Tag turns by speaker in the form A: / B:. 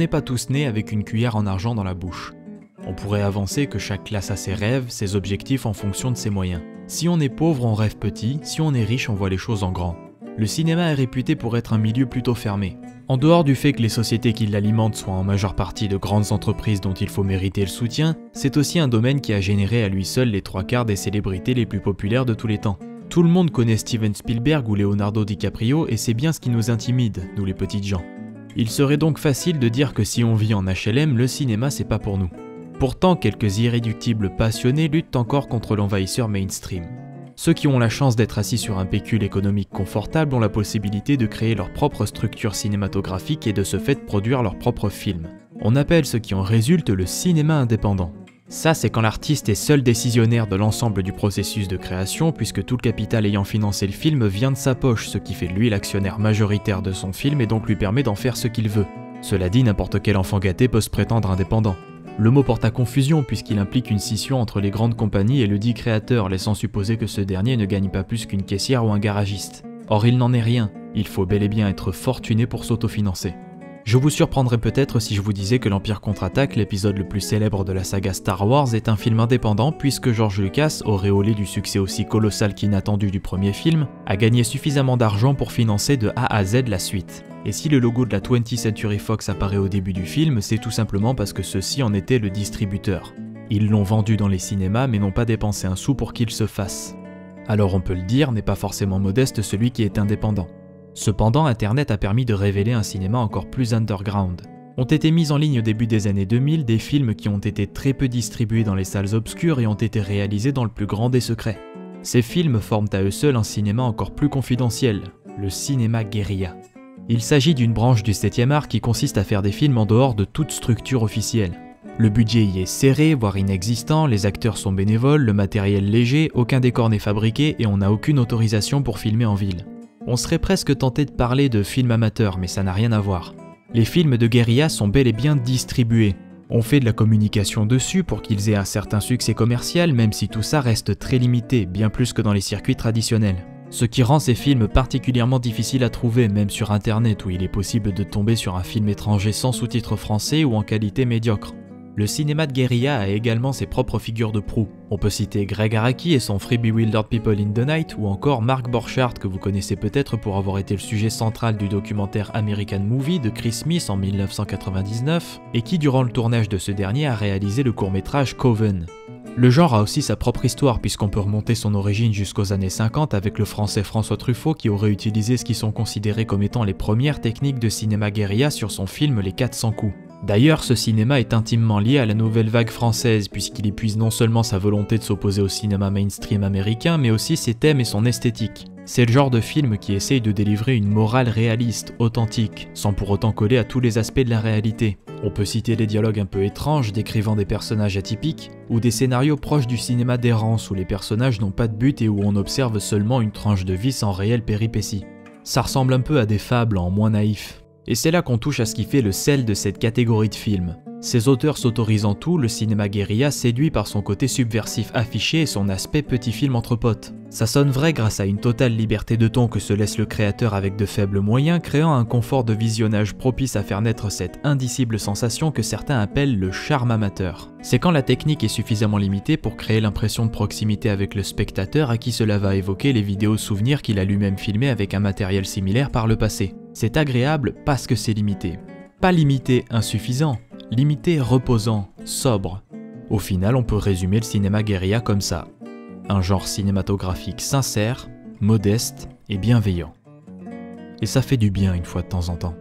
A: n'est pas tous nés avec une cuillère en argent dans la bouche. On pourrait avancer que chaque classe a ses rêves, ses objectifs en fonction de ses moyens. Si on est pauvre, on rêve petit, si on est riche, on voit les choses en grand. Le cinéma est réputé pour être un milieu plutôt fermé. En dehors du fait que les sociétés qui l'alimentent soient en majeure partie de grandes entreprises dont il faut mériter le soutien, c'est aussi un domaine qui a généré à lui seul les 3/4 des célébrités les plus populaires de tous les temps. Tout le monde connaît Steven Spielberg ou Leonardo DiCaprio et c'est bien ce qui nous intimide, nous les petites gens. Il serait donc facile de dire que si on vit en HLM, le cinéma c'est pas pour nous. Pourtant, quelques irréductibles passionnés luttent encore contre l'envahisseur mainstream. Ceux qui ont la chance d'être assis sur un pécule économique confortable ont la possibilité de créer leur propre structure cinématographique et de ce fait produire leurs propres films. On appelle ce qui en résulte le cinéma indépendant. Ça, c'est quand l'artiste est seul décisionnaire de l'ensemble du processus de création puisque tout le capital ayant financé le film vient de sa poche, ce qui fait de lui l'actionnaire majoritaire de son film et donc lui permet d'en faire ce qu'il veut. Cela dit, n'importe quel enfant gâté peut se prétendre indépendant. Le mot porte à confusion puisqu'il implique une scission entre les grandes compagnies et le dit créateur, laissant supposer que ce dernier ne gagne pas plus qu'une caissière ou un garagiste. Or il n'en est rien, il faut bel et bien être fortuné pour s'autofinancer. Je vous surprendrais peut-être si je vous disais que l'Empire contre-attaque, l'épisode le plus célèbre de la saga Star Wars, est un film indépendant puisque George Lucas, auréolé du succès aussi colossal qu'inattendu du premier film, a gagné suffisamment d'argent pour financer de A à Z la suite. Et si le logo de la 20th Century Fox apparaît au début du film, c'est tout simplement parce que ceux-ci en étaient le distributeur. Ils l'ont vendu dans les cinémas mais n'ont pas dépensé un sou pour qu'il se fasse. Alors on peut le dire, n'est pas forcément modeste celui qui est indépendant. Cependant, Internet a permis de révéler un cinéma encore plus underground. Ont été mis en ligne au début des années 2000 des films qui ont été très peu distribués dans les salles obscures et ont été réalisés dans le plus grand des secrets. Ces films forment à eux seuls un cinéma encore plus confidentiel, le cinéma guérilla. Il s'agit d'une branche du 7e art qui consiste à faire des films en dehors de toute structure officielle. Le budget y est serré, voire inexistant, les acteurs sont bénévoles, le matériel léger, aucun décor n'est fabriqué et on n'a aucune autorisation pour filmer en ville. On serait presque tenté de parler de films amateurs, mais ça n'a rien à voir. Les films de guérilla sont bel et bien distribués. On fait de la communication dessus pour qu'ils aient un certain succès commercial, même si tout ça reste très limité, bien plus que dans les circuits traditionnels. Ce qui rend ces films particulièrement difficiles à trouver, même sur internet où il est possible de tomber sur un film étranger sans sous-titres français ou en qualité médiocre. Le cinéma de guérilla a également ses propres figures de proue. On peut citer Greg Araki et son Free Bewildered People in the Night ou encore Mark Borchardt que vous connaissez peut-être pour avoir été le sujet central du documentaire American Movie de Chris Smith en 1999 et qui durant le tournage de ce dernier a réalisé le court-métrage Coven. Le genre a aussi sa propre histoire puisqu'on peut remonter son origine jusqu'aux années 50 avec le français François Truffaut qui aurait utilisé ce qui sont considérés comme étant les premières techniques de cinéma guérilla sur son film Les 400 coups. D'ailleurs, ce cinéma est intimement lié à la nouvelle vague française puisqu'il épuise non seulement sa volonté de s'opposer au cinéma mainstream américain mais aussi ses thèmes et son esthétique. C'est le genre de film qui essaye de délivrer une morale réaliste, authentique, sans pour autant coller à tous les aspects de la réalité. On peut citer des dialogues un peu étranges décrivant des personnages atypiques, ou des scénarios proches du cinéma d'errance où les personnages n'ont pas de but et où on observe seulement une tranche de vie sans réelle péripétie. Ça ressemble un peu à des fables en moins naïf. Et c'est là qu'on touche à ce qui fait le sel de cette catégorie de films. Ces auteurs s'autorisant tout, le cinéma guérilla séduit par son côté subversif affiché et son aspect petit film entre potes. Ça sonne vrai grâce à une totale liberté de ton que se laisse le créateur avec de faibles moyens, créant un confort de visionnage propice à faire naître cette indicible sensation que certains appellent le charme amateur. C'est quand la technique est suffisamment limitée pour créer l'impression de proximité avec le spectateur à qui cela va évoquer les vidéos souvenirs qu'il a lui-même filmées avec un matériel similaire par le passé. C'est agréable parce que c'est limité. Pas limité insuffisant, limité reposant, sobre. Au final, on peut résumer le cinéma guérilla comme ça. Un genre cinématographique sincère, modeste et bienveillant. Et ça fait du bien une fois de temps en temps.